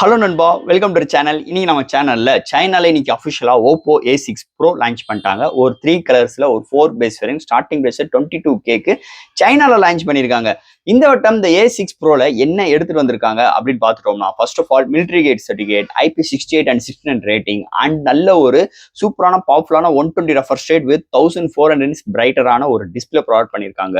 Hello நண்பா, welcome to channel. இன்னைக்கு நம்ம சேனல்ல சைனால இன்னைக்கு அஃபிஷியலா ஓப்போ A6 Pro லான்ச் பண்ணிட்டாங்க. ஒரு 3 கலர்ஸ்ல ஒரு 4 பேஸ் வேரியன்ட் ஸ்டார்டிங் பேஸ் 22Kக்கு சைனால லான்ச் பண்ணியிருக்காங்க. இந்த வட்டம் இந்த A6 Proல என்ன எடுத்துட்டு வந்திருக்காங்க அப்படின்னு பார்த்துட்டோம்னா, first of all military grade certificate, IP68 and 16 rating and நல்ல ஒரு சூப்பரான பவர்ஃபுல்லான 120 ரெஃப்ரெஷ் ரேட் வித் 1400 nits பிரைட்டரான ஒரு டிஸ்பிளே ப்ரொவைட் பண்ணியிருக்காங்க.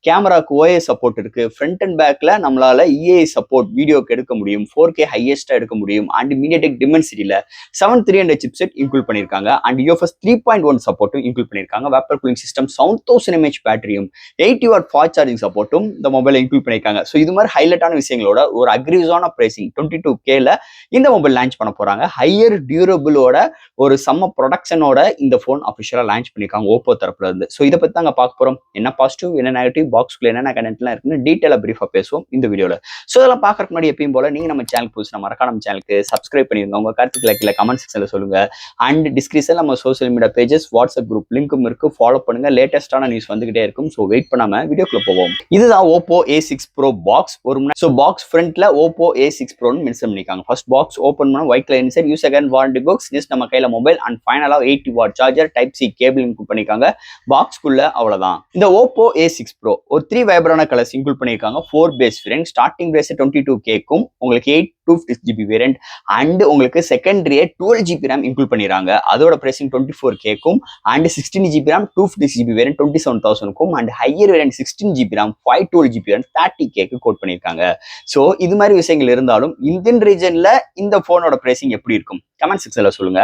கேமராக்கு OIS சப்போர்ட் இருக்கு. ஃப்ரண்ட் அண்ட் பேக்ல நம்மளால EAI சப்போர்ட் வீடியோக்கு எடுக்க முடியும். 4K ஹையஸ்டா எடுக்க முடியும். அண்ட் MediaTek Dimensity-ல 7300 சிப்செட் இன்க்ளூட் பண்ணியிருக்காங்க. அண்ட் UFS 3.1 சப்போர்ட்டும் இன்க்ளூட் பண்ணியிருக்காங்க. Vapour cooling system 7000 mAh பேட்டரியும் 80 watt fast charging சப்போர்ட்டும் இந்த மொபைல் இன்க்ளூட் பண்ணியிருக்காங்க. ஸோ இது மாதிரி ஹைலைட்டான விஷயங்களோட ஒரு அக்ரிஸான பிரைசிங் 22Kல இந்த மொபைல் லான்ச் பண்ண போறாங்க. ஹையர் டியூரபிளோட ஒரு செம்ம ப்ரொடக்ஷனோட இந்த ஃபோன் அஃபிஷியலா லான்ச் பண்ணியிருக்காங்க ஓப்போ தரப்புல இருந்து. ஸோ இதை பத்தி தாங்க பார்க்க போறோம். என்ன பாசிட்டிவ், என்ன நெகட்டிவ், பாக்ஸ்குள்ள என்னென்ன கண்டென்ட்லாம் இருக்குன்னு டீட்டெயிலாக பிரீஃபா பேசுவோம் இந்த வீடியோல. ஸோ இதெல்லாம் பார்க்கறதுக்கு முன்னாடி எப்பயும் போல நீங்க நம்ம சேனல் புதுசு மறக்காம நம்ம சேனலுக்கு சப்ஸ்கிரைப் பண்ணிருங்க. உங்க கருத்துக்களை கீழே கமெண்ட் செக்ஷன்ல சொல்லுங்க. அண்ட் டிஸ்கிரிப்ஷன்ல நம்ம social media pages, WhatsApp group லிங்க்கும் இருக்கு. ஃபாலோ பண்ணுங்க. லேட்டஸ்டான நியூஸ் வந்துகிட்டே இருக்கும். ஸோ வெயிட் பண்ணாம வீடியோக்குள்ள போவோம். இதுதான் ஓப்போ A6 Pro பாக்ஸ். ஒரு ஸோ பாக்ஸ் ஃப்ரண்ட்ல ஓப்போ A6 Proன்னு மென்ஷன் பண்ணிருக்காங்க. ஃபர்ஸ்ட் பாக்ஸ் ஓப்பன் பண்ண white colour inside, use again warranty box, just நம்ம கையில மொபைல் அண்ட் ஃபைனலா 80 watt charger, type C cable include பண்ணிருக்காங்க. பாக்ஸ்க்குள்ள அவ்வளவுதான். இந்த ஓப்போ A6 Pro ஒரு 3 வைப்ரான கலர்ஸ் இன்க்ளூட் பண்ணிருக்காங்க. 4 பேஸ் வேரியன்ட் ஸ்டார்டிங் பேஸ் 22Kக்கும் உங்களுக்கு 8/256GB வேரியன்ட் அண்ட் உங்களுக்கு செகண்டரியே 12GB RAM இன்க்ளூட் பண்ணிடுறாங்க. அதோட பிரைசிங் 24Kக்கும் and 16GB RAM 256GB variant 27,000க்கும் and higher variant 16GB RAM 512GB variant 30Kக்கு கோட் பண்ணியிருக்காங்க. ஸோ இது மாதிரி விஷயங்கள் இருந்தாலும் இந்தியன் ரீஜன்ல இந்த போனோட பிரைசிங் எப்படி இருக்கும் கமெண்ட் செக்ஷன்ல சொல்லுங்க.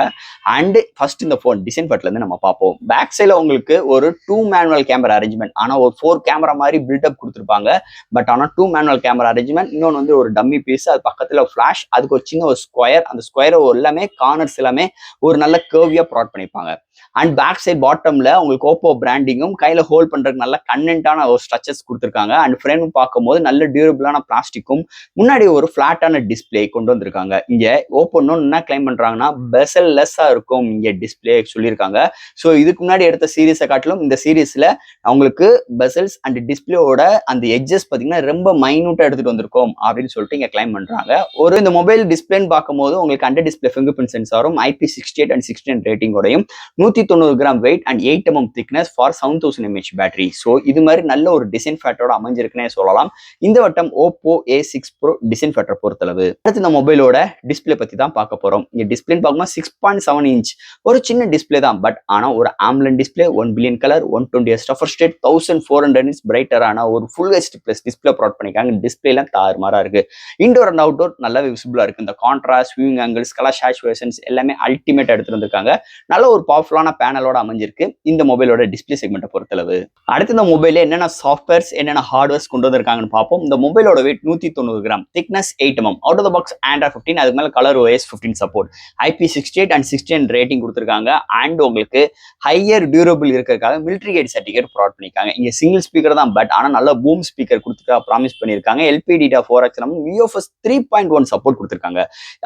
அண்ட் ஃபர்ஸ்ட் இந்த போன் டிசைன் பட்ல இருந்து நம்ம பார்ப்போம். பேக் சைட்ல உங்களுக்கு ஒரு 2 மேனுவல் கேமரா அரேஞ்ச்மெண்ட், ஆனா ஒரு 4 கேமரா மாதிரி பில்டப் கொடுத்துருப்பாங்க. பட் ஆனா 2 மேனுவல் கேமரா அரேஞ்ச்மெண்ட், இன்னொன்று வந்து ஒரு டம்மி பீஸ், அது பக்கத்துல ஃபிளாஷ், அதுக்கு ஒரு சின்ன ஒரு ஸ்கொயர், அந்த ஸ்கொயர் எல்லாமே கார்னர்ஸ் எல்லாமே ஒரு நல்ல கர்வியா ப்ராட் பண்ணிருப்பாங்க. அண்ட் பேக் சைட் பாட்டம்ல உங்களுக்கு ஓப்போ பிராண்டிங்கும் கையில ஹோல்ட் பண்றதுக்கு நல்ல கண்டென்ட்டான ஒரு ஸ்ட்ரக்சர்ஸ் கொடுத்துருக்காங்க. அண்ட் ஃப்ரேம் பார்க்கும்போது நல்ல டியூரபிளான பிளாஸ்டிக்கும் முன்னாடி ஒரு ஃபிளாட்டான டிஸ்பிளே கொண்டு வந்திருக்காங்க. இங்க ஓப்போ என்ன கிளைம் பண்றாங்கன்னா பெசல் லெஸ்ஸா இருக்கும் இங்க டிஸ்பிளே சொல்லியிருக்காங்க. ஸோ இதுக்கு முன்னாடி எடுத்த சீரீஸை காட்டிலும் இந்த சீரீஸ்ல அவங்களுக்கு பெசல்ஸ் அண்ட் டிஸ்பிளேயோட அந்த எட்ஜஸ் பார்த்தீங்கன்னா ரொம்ப மைனூட்டா எடுத்துட்டு வந்திருக்கோம் அப்படின்னு சொல்லிட்டு இங்க கிளைம் பண்றாங்க. ஒரு இந்த மொபைல் டிஸ்பிளேன்னு பார்க்கும்போது உங்களுக்கு அண்டர் டிஸ்பிளே ஃபிங்கர் பிரிண்ட் சென்சாரும் IP68 and 16 ரேட்டிங்கோடையும் 190 gram weight and 8 mm thickness for 7000 mAh battery. So இது மாதிரி நல்ல ஒரு டிசைன் ஃபேக்டரோட அமைஞ்சிருக்குன்னே சொல்லலாம் இந்த வட்டம் ஓப்போ A6 Pro டிசைன் ஃபேக்டரை பொறுத்தளவு. அடுத்து இந்த மொபைலோட டிஸ்பிளே பத்தி தான் பார்க்க போறோம். இங்க டிஸ்பிளேன்னு பார்க்கும்போது 6.7 inch ஒரு சின்ன டிஸ்பிளே தான். பட் ஆனா ஒரு AMOLED display, 1 billion colour, 120Hz refresh rate, 1400 nits பிரைட்டரான ஒரு full HD plus display provide பண்ணிருக்காங்க. டிஸ்பிளேல தாறுமாறா இருக்கு. இன்டோர் அண்ட் அவுட்டோர் நல்லாவே விசிபிளா இருக்கு. இந்த contrast, viewing angles, colour saturations எல்லாமே அல்டிமேட் எடுத்துட்டு வந்திருக்காங்க. நல்ல ஒரு பவர்ஃபுல்லான பேனலோட அமைஞ்சிருக்கு இந்த மொபைலோட டிஸ்பிளே செக்மெண்ட்டை பொறுத்தளவு. அடுத்து இந்த மொபைல என்னென்ன சாஃப்ட்வேர்ஸ், என்னென்ன ஹார்ட்வேர்ஸ் கொண்டு வந்திருக்காங்கன்னு பார்ப்போம். இந்த மொபைலோட weight 190 gram, thickness 8 mm, out of the box Android 15, அதுக்கு மேல colour OS 15 support, IP68 and 16 rating கொடுத்துருக்காங்க. அண்ட் உங்களுக்கு ஹையர் டியூரபிள் இருக்கிறதுக்காக மிலிட்டரி கேட் சர்டிஃபிகேட் ப்ரொவைட் பண்ணிருக்காங்க. இங்க சிங்கிள் ஸ்பீக்கர் தான், பட் ஆனா நல்ல பூம் ஸ்பீக்கர் கொடுத்துருக்கா ப்ராமிஸ் பண்ணிருக்காங்க. LPDDR4X UFS 3.1 சப்போர்ட் கொடுத்துருக்காங்க.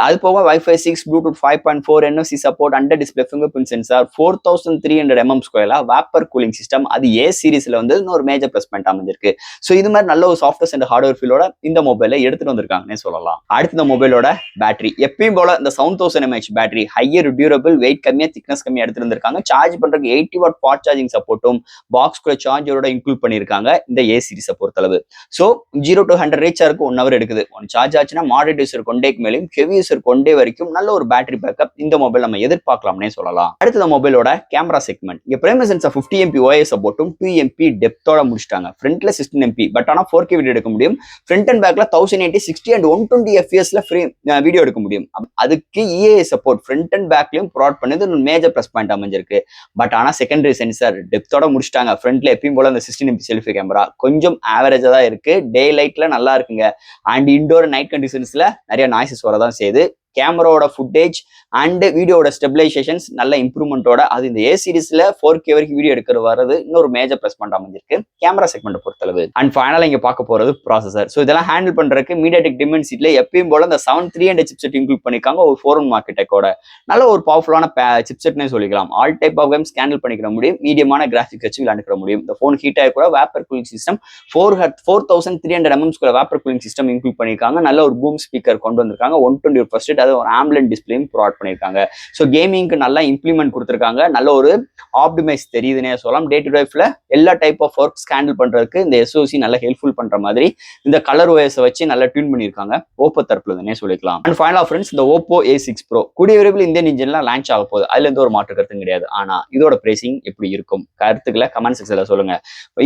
அது போக Wi-Fi 6, Bluetooth 5.4, NFC support, under display fingerprint sensor, 4300 mm ஸ்கொயர்ல வேப்பர் கூலிங் சிஸ்டம், அது A சீரிஸ்ல வந்து ஒரு மேஜர் பிளஸ் பாயிண்ட் அமைஞ்சிருக்கு. ஸோ இது மாதிரி நல்ல ஒரு சாஃப்ட்வேர் அண்ட் ஹார்ட்வேர் ஃபீலோட இந்த மொபைலை எடுத்துட்டு வந்திருக்காங்கன்னே சொல்லலாம். அடுத்து இந்த மொபைலோட பேட்டரி எப்பயும் போல இந்த 7000 mAh battery, higher durable, weight கம்மியா, திக்னஸ் கம்மியா எடுத்துட்டு வந்திருக்காங்க. சார்ஜ் பண்றதுக்கு 80 வாட் ஃபாஸ்ட் சார்ஜிங் சப்போர்ட்டும் பாக்ஸ்குள்ள சார்ஜரோட இன்க்ளூட் பண்ணிருக்காங்க இந்த A சீரிஸை பொறுத்தளவு. ஸோ 0 to 100 ரீச் ஆருக்கு 1 hour எடுக்குது. ஒன் சார்ஜ் ஆச்சுன்னா மாடரேட் யூசர் கொண்டேக்கு மேலும் ஹெவி யூசர் கொண்டே வரைக்கும் நல்ல ஒரு பேட்டரி பேக்கப் இந்த மொபைல் நம்ம எதிர்பார்க்கலாம்னே சொல்லலாம். அடுத்த மொபைலோட கேமரா செக்மெண்ட், இங்க பிரைமரி சென்சார் 50 MP OIS சப்போர்ட்டும் 2 MP டெப்த்தோட முடிச்சிட்டாங்க. ஃப்ரண்ட்ல 16 MP, பட் ஆனா 4K வீடியோ எடுக்க முடியும். ஃப்ரண்ட் அண்ட் பேக்ல 1080, 60 and 120 FPS வீடியோ எடுக்க முடியும். அதுக்கு EAI சப்போர்ட் ஃப்ரண்ட் அண்ட் பேக்லயும் ப்ரொவைட் பண்ணது ஒரு மேஜர் பிளஸ் பாயிண்ட் அமைஞ்சிருக்கு. பட் ஆனா செகண்டரி சென்சார் டெப்த்தோட முடிச்சிட்டாங்க. ஃப்ரண்ட்ல எப்பயும் போல அந்த 16 MP செல்ஃபி கேமரா கொஞ்சம் ஆவரேஜா தான் இருக்கு. டே லைட்ல நல்லா இருக்குங்க. அண்ட் இன்டோர் நைட் கண்டிஷன்ஸ்ல நிறைய நாய்ஸஸ் வரதான் செய்யுது. கேமராவோட ஃபுட்டேஜ் அண்ட் வீடியோட ஸ்டெபிலைசேஷன்ஸ் நல்ல இம்ப்ரூவ்மெண்ட்டோட அது இந்த ஏ சீரிஸ்ல 4K வரைக்கும் வீடியோ எடுக்கிற வரது இன்னொரு மேஜர் ப்ளஸ் பாயிண்ட் அமைஞ்சிருக்கு கேமரா செக்மெண்ட் பொறுத்தளவு. அண்ட் ஃபைனலாக இங்க பார்க்க போறது ப்ராசஸர். ஸோ இதெல்லாம் ஹேண்டில் பண்றதுக்கு MediaTek Dimensity எப்பயும் போல இந்த 7300 சிப்செட் இன்க்ளூட் பண்ணிருக்காங்க ஒரு 4 மார்க்கெட்டோட நல்ல ஒரு பவர்ஃபுல்லான சிப்செட்னே சொல்லிக்கலாம். All type of games handle பண்ணிக்கிற முடியும், மீடியமான கிராஃபிக்ஸ் வச்சு விளையாண்டுக்கிற முடியும். இந்த ஃபோன் ஹீட் ஆகி கூட vapour cooling system 4300 mm vapour cooling system include பண்ணிருக்காங்க. நல்ல ஒரு பூம் ஸ்பீக்கர் கொண்டு வந்திருக்காங்க 120 அது ஒரு ஆம்புலன்ட் டிஸ்பிளேயும் ப்ரொவைட் பண்ணிருக்காங்க. ஸோ கேமிங்க்கு நல்லா இம்ப்ளிமெண்ட் கொடுத்துருக்காங்க. நல்ல ஒரு ஆப்டிமைஸ் தெரியுதுன்னே சொல்லலாம். டே டு லைஃப்ல எல்லா டைப் ஆஃப் ஒர்க்ஸ் ஹேண்டில் பண்றதுக்கு இந்த SoC நல்லா ஹெல்ப்ஃபுல் பண்ற மாதிரி இந்த கலர் ஓஎஸ் வச்சு நல்லா டியூன் பண்ணிருக்காங்க ஓப்போ தரப்புல தானே சொல்லிக்கலாம். அண்ட் ஃபைனலா ஃப்ரெண்ட்ஸ் இந்த ஓப்போ A6 Pro கூடிய விரைவில் இந்தியன் இன்ஜின்ல லான்ச் ஆக போகுது. அதுல இருந்து ஒரு மாற்று கருத்தும் கிடையாது. ஆனா இதோட பிரைசிங் எப்படி இருக்கும் கருத்துக்களை கமெண்ட் செக்ஷன்ல சொல்லுங்க.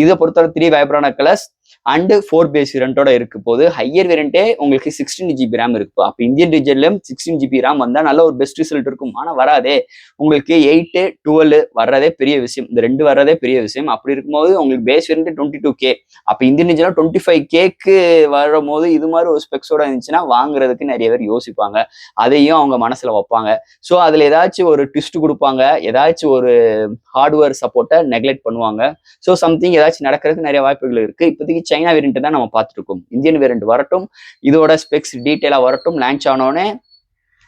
இதை பொறுத்தவரை 3 வைப்ரான கலர்ஸ் அண்ட் 4 பேஸ் வேரியண்டோட இருக்கு போது ஹையர் வேரியண்டே உங்களுக்கு 16GB RAM இருக்கு. அப்போ இந்தியன் ரீஜன்லயும் 16GB RAM வந்தா நல்ல ஒரு பெஸ்ட் ரிசல்ட் இருக்கும். ஆனா வராதே உங்களுக்கு 8, 12 வர்றதே பெரிய விஷயம். இந்த 2 வர்றதே பெரிய விஷயம். அப்படி இருக்கும்போது உங்களுக்கு பேஸ் வேரியண்ட் 22K, அப்போ இந்தியன் ரீஜன்ல 25Kக்கு வரும் போது இது மாதிரி ஒரு ஸ்பெக்ஸோட இருந்துச்சுன்னா வாங்குறதுக்கு நிறைய பேர் யோசிப்பாங்க, அதையும் அவங்க மனசுல வைப்பாங்க. ஸோ அதுல ஏதாச்சும் ஒரு ட்விஸ்ட் கொடுப்பாங்க, ஏதாச்சும் ஒரு ஹார்ட்வேர் சப்போர்ட்டை நெக்லெக்ட் பண்ணுவாங்க. ஸோ சம்திங் ஏதாச்சும் நடக்கிறதுக்கு நிறைய வாய்ப்புகள் இருக்கு. இப்போதைக்கு சைனா வேரியண்ட் தான் நம்ம பார்த்துட்டு இருக்கோம். இந்தியன் வேரியண்ட் வரட்டும், இதோட ஸ்பெக்ஸ் டீட்டெயிலா வரட்டும், லான்ச் ஆனோடனே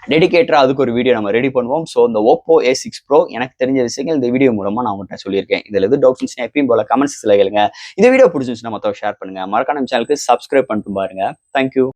டெடிகேட்டரா அதுக்கு ஒரு வீடியோ நம்ம ரெடி பண்ணுவோம். ஸோ இந்த ஓப்போ A6 Pro எனக்கு தெரிஞ்ச விஷயங்கள் இந்த வீடியோ மூலமா நான் உங்கள்கிட்ட சொல்லியிருக்கேன். இதுல எது டவுட்ஸ் எப்பயும் போல கமெண்ட்ஸ்ல கேளுங்க. இந்த வீடியோ பிடிச்சிருந்துச்சுன்னா மொத்தம் ஷேர் பண்ணுங்க. மறக்காம சேனலுக்கு சப்ஸ்கிரைப் பண்ணிட்டு பாருங்க. தேங்க்யூ.